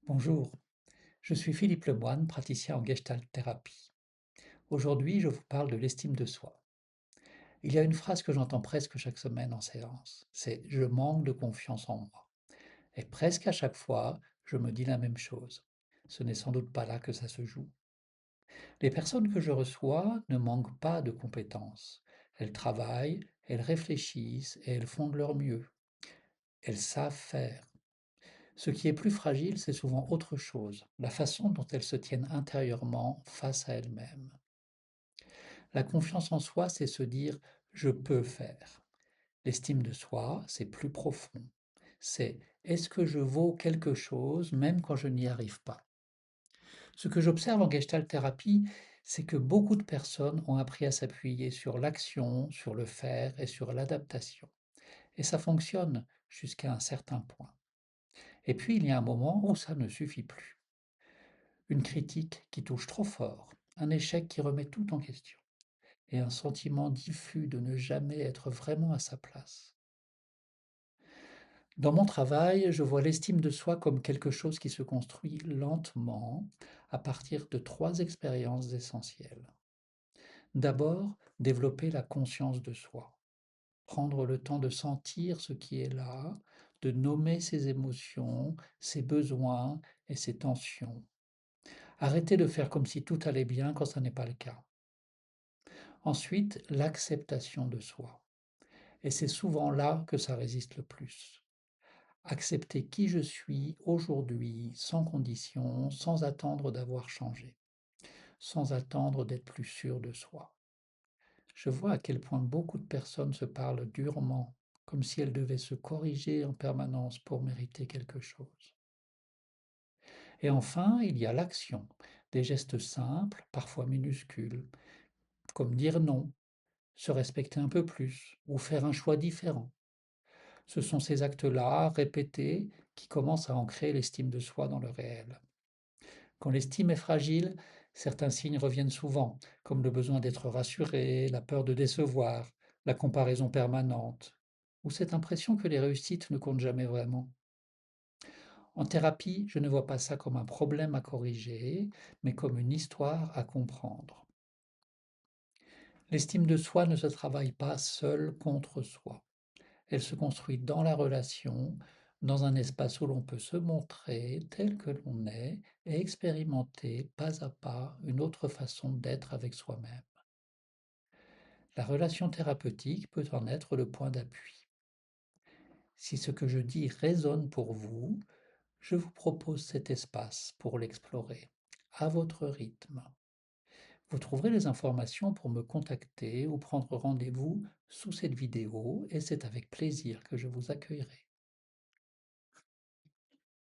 Bonjour, je suis Philippe Lemoine, praticien en Gestalt thérapie. Aujourd'hui, je vous parle de l'estime de soi. Il y a une phrase que j'entends presque chaque semaine en séance, c'est «je manque de confiance en moi». Et presque à chaque fois, je me dis la même chose. Ce n'est sans doute pas là que ça se joue. Les personnes que je reçois ne manquent pas de compétences. Elles travaillent, elles réfléchissent et elles font de leur mieux. Elles savent faire. Ce qui est plus fragile, c'est souvent autre chose, la façon dont elles se tiennent intérieurement face à elles-mêmes. La confiance en soi, c'est se dire je peux faire. L'estime de soi, c'est plus profond. C'est est-ce que je vaux quelque chose même quand je n'y arrive pas? Ce que j'observe en Gestalt thérapie, c'est que beaucoup de personnes ont appris à s'appuyer sur l'action, sur le faire et sur l'adaptation. Et ça fonctionne jusqu'à un certain point. Et puis il y a un moment où ça ne suffit plus. Une critique qui touche trop fort, un échec qui remet tout en question, et un sentiment diffus de ne jamais être vraiment à sa place. Dans mon travail, je vois l'estime de soi comme quelque chose qui se construit lentement à partir de trois expériences essentielles. D'abord, développer la conscience de soi, prendre le temps de sentir ce qui est là, de nommer ses émotions, ses besoins et ses tensions. Arrêter de faire comme si tout allait bien quand ça n'est pas le cas. Ensuite, l'acceptation de soi. Et c'est souvent là que ça résiste le plus. Accepter qui je suis aujourd'hui, sans condition, sans attendre d'avoir changé, sans attendre d'être plus sûr de soi. Je vois à quel point beaucoup de personnes se parlent durement, comme si elles devaient se corriger en permanence pour mériter quelque chose. Et enfin, il y a l'action, des gestes simples, parfois minuscules, comme dire non, se respecter un peu plus ou faire un choix différent. Ce sont ces actes-là, répétés, qui commencent à ancrer l'estime de soi dans le réel. Quand l'estime est fragile, certains signes reviennent souvent, comme le besoin d'être rassuré, la peur de décevoir, la comparaison permanente, ou cette impression que les réussites ne comptent jamais vraiment. En thérapie, je ne vois pas ça comme un problème à corriger, mais comme une histoire à comprendre. L'estime de soi ne se travaille pas seule contre soi. Elle se construit dans la relation, dans un espace où l'on peut se montrer tel que l'on est et expérimenter pas à pas une autre façon d'être avec soi-même. La relation thérapeutique peut en être le point d'appui. Si ce que je dis résonne pour vous, je vous propose cet espace pour l'explorer, à votre rythme. Vous trouverez les informations pour me contacter ou prendre rendez-vous sous cette vidéo et c'est avec plaisir que je vous accueillerai.